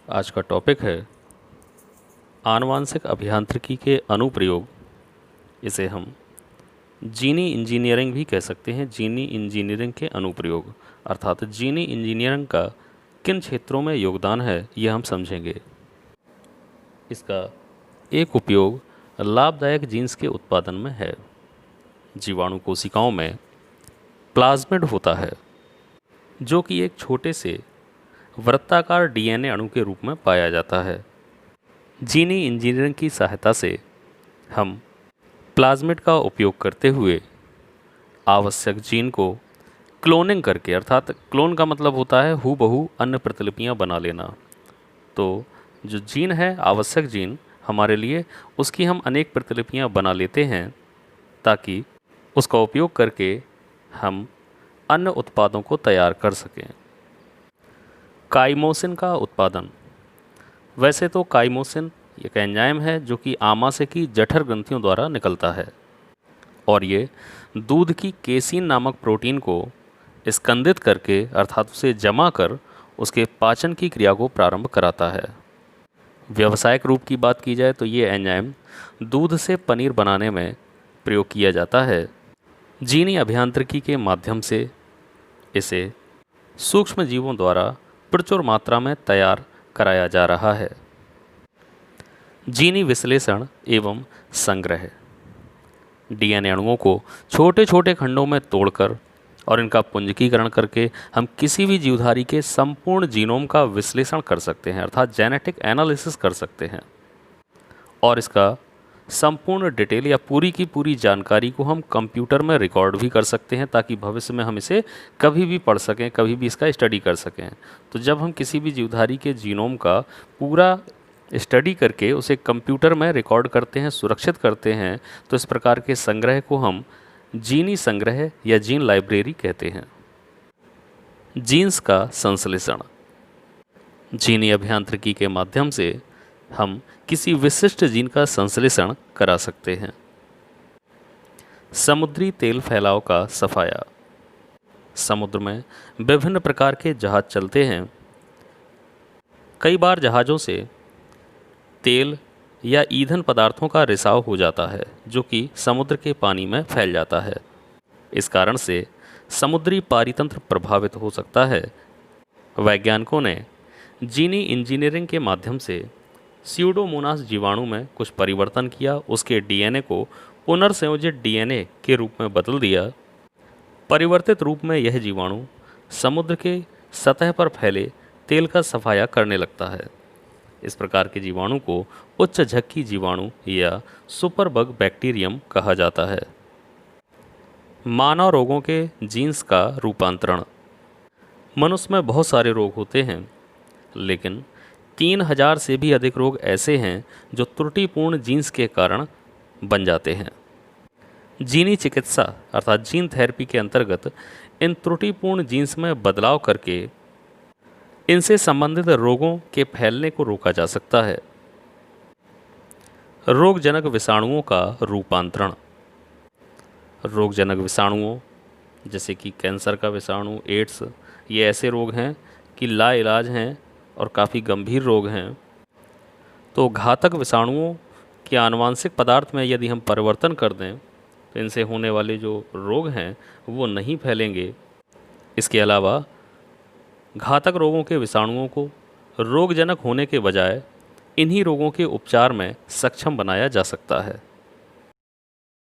आज का टॉपिक है आनुवांशिक अभियांत्रिकी के अनुप्रयोग। इसे हम जीनी इंजीनियरिंग भी कह सकते हैं। जीनी इंजीनियरिंग के अनुप्रयोग अर्थात जीनी इंजीनियरिंग का किन क्षेत्रों में योगदान है, यह हम समझेंगे। इसका एक उपयोग लाभदायक जीन्स के उत्पादन में है। जीवाणु कोशिकाओं में प्लाज्मिड होता है जो कि एक छोटे से वृत्ताकार डीएनए अणु के रूप में पाया जाता है। जीनी इंजीनियरिंग की सहायता से हम प्लाज्मिड का उपयोग करते हुए आवश्यक जीन को क्लोनिंग करके, अर्थात क्लोन का मतलब होता है हूबहू अन्य प्रतिलिपियां बना लेना। तो जो जीन है, आवश्यक जीन हमारे लिए, उसकी हम अनेक प्रतिलिपियां बना लेते हैं ताकि उसका उपयोग करके हम अन्य उत्पादों को तैयार कर सकें। काइमोसिन का उत्पादन। वैसे तो काइमोसिन एक एंजाइम है जो कि आमाशय की जठर ग्रंथियों द्वारा निकलता है और ये दूध की केसीन नामक प्रोटीन को स्कंदित करके, अर्थात उसे जमा कर उसके पाचन की क्रिया को प्रारंभ कराता है। व्यावसायिक रूप की बात की जाए तो ये एंजाइम दूध से पनीर बनाने में प्रयोग किया जाता है। जीनी अभियांत्रिकी के माध्यम से इसे सूक्ष्म जीवों द्वारा प्रचुर मात्रा में तैयार कराया जा रहा है। जीनी विश्लेषण एवं संग्रह। डीएनए अणुओं को छोटे छोटे खंडों में तोड़कर और इनका पुंजकीकरण करके हम किसी भी जीवधारी के संपूर्ण जीनोम का विश्लेषण कर सकते हैं, अर्थात जेनेटिक एनालिसिस कर सकते हैं। और इसका संपूर्ण डिटेल या पूरी की पूरी जानकारी को हम कंप्यूटर में रिकॉर्ड भी कर सकते हैं ताकि भविष्य में हम इसे कभी भी पढ़ सकें, कभी भी इसका स्टडी कर सकें। तो जब हम किसी भी जीवधारी के जीनोम का पूरा स्टडी करके उसे कंप्यूटर में रिकॉर्ड करते हैं, सुरक्षित करते हैं, तो इस प्रकार के संग्रह को हम जीनी संग्रह या जीन लाइब्रेरी कहते हैं। जीन्स का संश्लेषण। जीनी अभियांत्रिकी के माध्यम से हम किसी विशिष्ट जीन का संश्लेषण करा सकते हैं। समुद्री तेल फैलाव का सफाया। समुद्र में विभिन्न प्रकार के जहाज चलते हैं। कई बार जहाज़ों से तेल या ईंधन पदार्थों का रिसाव हो जाता है जो कि समुद्र के पानी में फैल जाता है। इस कारण से समुद्री पारितंत्र प्रभावित हो सकता है। वैज्ञानिकों ने जीनी इंजीनियरिंग के माध्यम से स्यूडोमोनास जीवाणु में कुछ परिवर्तन किया, उसके डीएनए को पुनर्संयोजित डीएनए के रूप में बदल दिया। परिवर्तित रूप में यह जीवाणु समुद्र के सतह पर फैले तेल का सफाया करने लगता है। इस प्रकार के जीवाणु को उच्च झक्की जीवाणु या सुपरबग बैक्टीरियम कहा जाता है। मानव रोगों के जीन्स का रूपांतरण। मनुष्य में बहुत सारे रोग होते हैं, लेकिन 3000 से भी अधिक रोग ऐसे हैं जो त्रुटिपूर्ण जीन्स के कारण बन जाते हैं। जीनी चिकित्सा अर्थात जीन थेरेपी के अंतर्गत इन त्रुटिपूर्ण जीन्स में बदलाव करके इनसे संबंधित रोगों के फैलने को रोका जा सकता है। रोगजनक विषाणुओं का रूपांतरण। रोगजनक विषाणुओं जैसे कि कैंसर का विषाणु, एड्स, ये ऐसे रोग हैं कि लाइलाज हैं और काफ़ी गंभीर रोग हैं। तो घातक विषाणुओं के आनुवांशिक पदार्थ में यदि हम परिवर्तन कर दें तो इनसे होने वाले जो रोग हैं वो नहीं फैलेंगे। इसके अलावा घातक रोगों के विषाणुओं को रोगजनक होने के बजाय इन्हीं रोगों के उपचार में सक्षम बनाया जा सकता है।